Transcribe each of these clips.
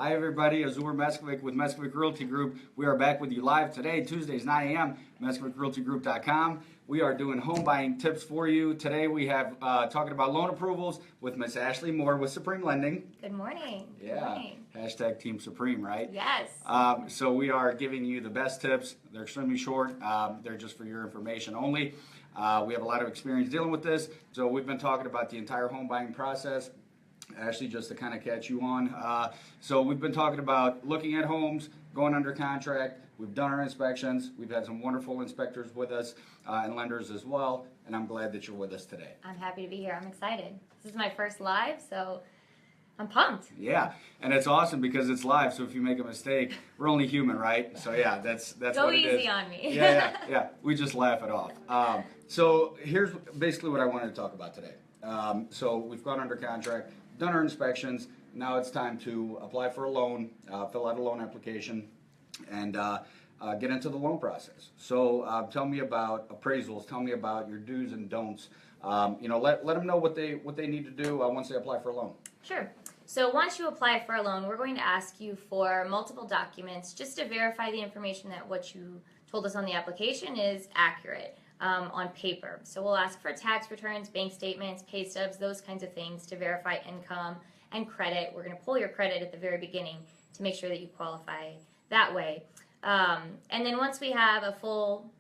Hi everybody, Azur Meskovic with Meskovic Realty Group. We are back with you live today, Tuesdays 9 a.m., MeskovicRealtyGroup.com. We are doing home buying tips for you. Today we have talking about loan approvals with Miss Ashley Moore with Supreme Lending. Good morning. Yeah, Good morning. hashtag Team Supreme, right? Yes. So we are giving you the best tips. They're extremely short. They're just for your information only. We have a lot of experience dealing with this. So we've been talking about the entire home buying process. Actually, just to kind of catch you on. So we've been talking about looking at homes, going under contract. We've done our inspections. We've had some wonderful inspectors with us and lenders as well. And I'm glad that you're with us today. I'm happy to be here. I'm excited. This is my first live, so I'm pumped. Yeah, and it's awesome because it's live. So if you make a mistake, we're only human, right? So yeah, that's Go what it is. easy on me. Yeah. We just laugh it off. So here's basically what I wanted to talk about today. So we've gone under contract, done our inspections. Now it's time to apply for a loan, fill out a loan application, and get into the loan process. So tell me about appraisals. Tell me about your do's and don'ts. Let them know what they need to do once they apply for a loan. Sure. So once you apply for a loan, we're going to ask you for multiple documents just to verify the information that what you told us on the application is accurate on paper. So we'll ask for tax returns, bank statements, pay stubs, those kinds of things to verify income and credit. We're going to pull your credit at the very beginning to make sure that you qualify that way. And then once we have a full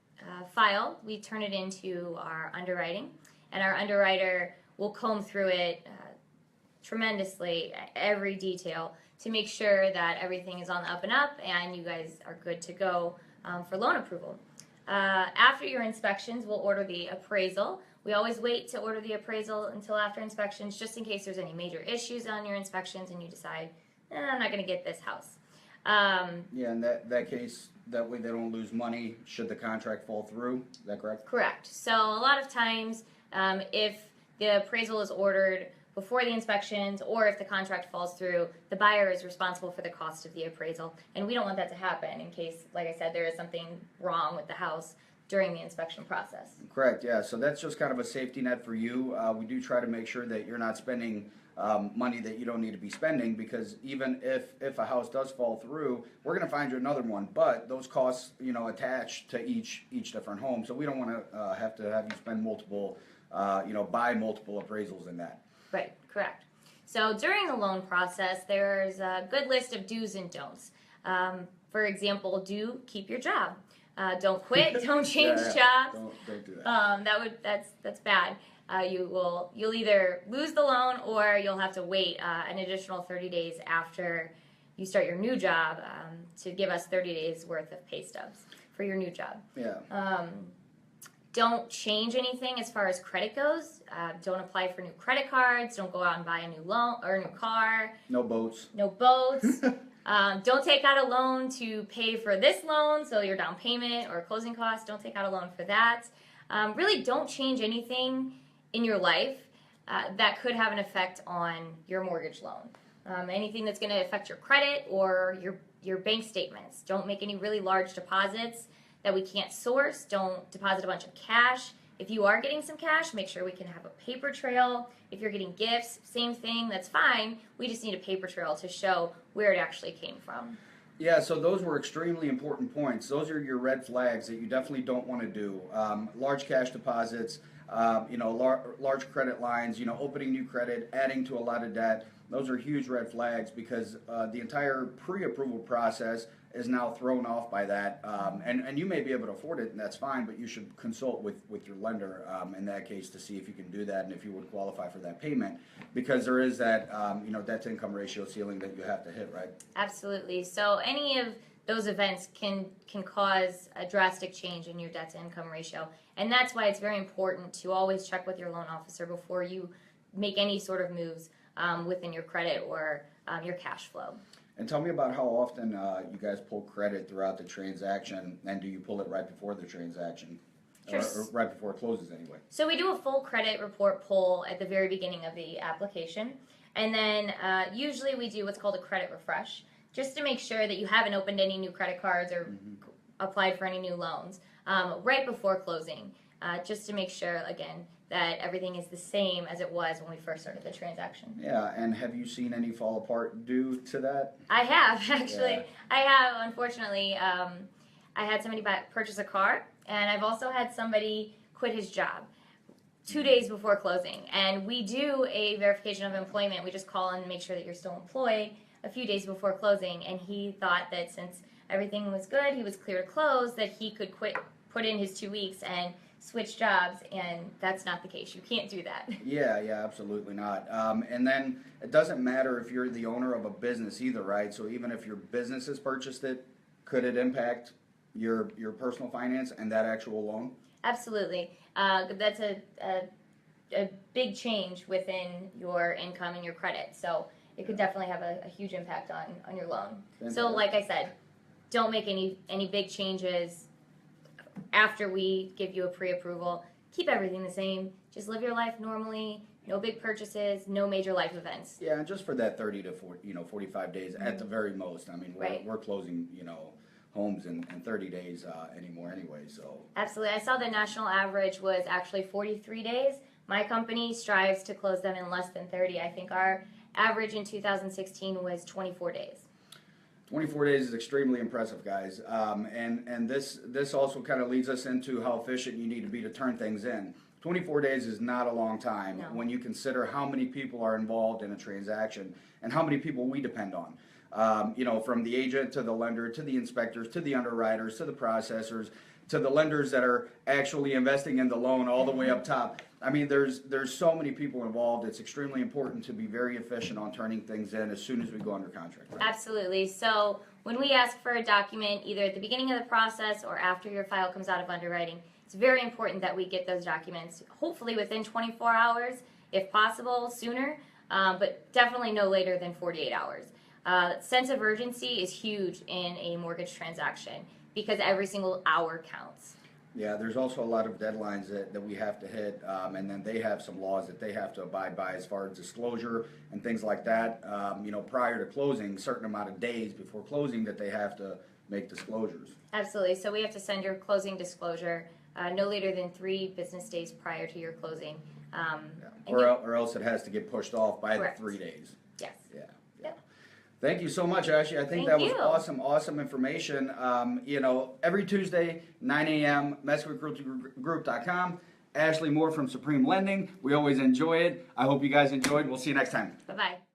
file, we turn it into our underwriting, and our underwriter will comb through it tremendously, every detail, to make sure that everything is on the up and up and you guys are good to go for loan approval. After your inspections, we'll order the appraisal. We always wait to order the appraisal until after inspections, just in case there's any major issues on your inspections and you decide, I'm not going to get this house. Yeah, in that case, that way they don't lose money should the contract fall through. Is that correct? Correct. So a lot of times, if the appraisal is ordered before the inspections or if the contract falls through, the buyer is responsible for the cost of the appraisal. And we don't want that to happen in case, like I said, there is something wrong with the house during the inspection process. Correct, yeah. So that's just kind of a safety net for you. We do try to make sure that you're not spending money that you don't need to be spending, because even if a house does fall through, we're going to find you another one. But those costs, attach to each different home. So we don't want to have you spend multiple, buy multiple appraisals in that. Right, correct. So during the loan process, there's a good list of do's and don'ts. For example, do keep your job. Don't quit. Don't change jobs. Don't do that. That's bad. You'll either lose the loan or you'll have to wait an additional 30 days after you start your new job to give us 30 days worth of pay stubs for your new job. Yeah. Don't change anything as far as credit goes. Don't apply for new credit cards. Don't go out and buy a new loan or a new car. No boats. No boats. Don't take out a loan to pay for this loan, so your down payment or closing costs. Don't take out a loan for that. Really don't change anything in your life that could have an effect on your mortgage loan. Anything that's going to affect your credit or your bank statements. Don't make any really large deposits that we can't source. Don't deposit a bunch of cash. If you are getting some cash, make sure we can have a paper trail. If you're getting gifts, same thing, that's fine. We just need a paper trail to show where it actually came from. Yeah, so those were extremely important points. Those are your red flags that you definitely don't want to do. Large cash deposits, large credit lines, opening new credit, adding to a lot of debt. Those are huge red flags because the entire pre-approval process is now thrown off by that. And you may be able to afford it, and that's fine, but you should consult with your lender in that case to see if you can do that and if you would qualify for that payment, because there is that debt-to-income ratio ceiling that you have to hit, right? Absolutely. So any of those events can cause a drastic change in your debt-to-income ratio, and that's why it's very important to always check with your loan officer before you make any sort of moves within your credit or your cash flow. And tell me about how often you guys pull credit throughout the transaction, and do you pull it right before the transaction? Sure. Or right before it closes anyway? So we do a full credit report pull at the very beginning of the application, and then usually we do what's called a credit refresh, just to make sure that you haven't opened any new credit cards or applied for any new loans right before closing. just to make sure, again, that everything is the same as it was when we first started the transaction. Yeah, and have you seen any fall apart due to that? I have, actually. Yeah. I have, unfortunately. I had somebody purchase a car, and I've also had somebody quit his job 2 days before closing. And we do a verification of employment. We just call and make sure that you're still employed a few days before closing. And he thought that since everything was good, he was clear to close, that he could put in his 2 weeks and switch jobs, and that's not the case. You can't do that. Yeah, absolutely not. And then it doesn't matter if you're the owner of a business either, right? So even if your business has purchased it, could it impact your personal finance and that actual loan? Absolutely. That's a big change within your income and your credit. So it could definitely have a huge impact on your loan. Fantastic. So like I said, don't make any big changes after we give you a pre-approval. Keep everything the same. Just live your life normally. No big purchases, no major life events. Yeah, and just for that 30 to 40, 45 days at the very most. I mean, we're closing, homes in 30 days anymore anyway, so. Absolutely. I saw the national average was actually 43 days. My company strives to close them in less than 30. I think our average in 2016 was 24 days. 24 days is extremely impressive, guys. And this also kind of leads us into how efficient you need to be to turn things in. 24 days is not a long time when you consider how many people are involved in a transaction and how many people we depend on. From the agent to the lender to the inspectors to the underwriters to the processors to the lenders that are actually investing in the loan all the way up top. I mean, there's so many people involved. It's extremely important to be very efficient on turning things in as soon as we go under contract. Right? Absolutely. So when we ask for a document, either at the beginning of the process or after your file comes out of underwriting, it's very important that we get those documents, hopefully within 24 hours, if possible, sooner, but definitely no later than 48 hours. Sense of urgency is huge in a mortgage transaction because every single hour counts. Yeah, there's also a lot of deadlines that we have to hit, and then they have some laws that they have to abide by as far as disclosure and things like that. Prior to closing, a certain amount of days before closing that they have to make disclosures. Absolutely. So we have to send your closing disclosure no later than 3 business days prior to your closing. Or else it has to get pushed off by Correct. the 3 days. Yes. Yeah. Yep. Thank you so much, Ashley. I think that was awesome information. Every Tuesday, 9 a.m., MeswickRealtyGroup.com. Ashley Moore from Supreme Lending. We always enjoy it. I hope you guys enjoyed. We'll see you next time. Bye-bye.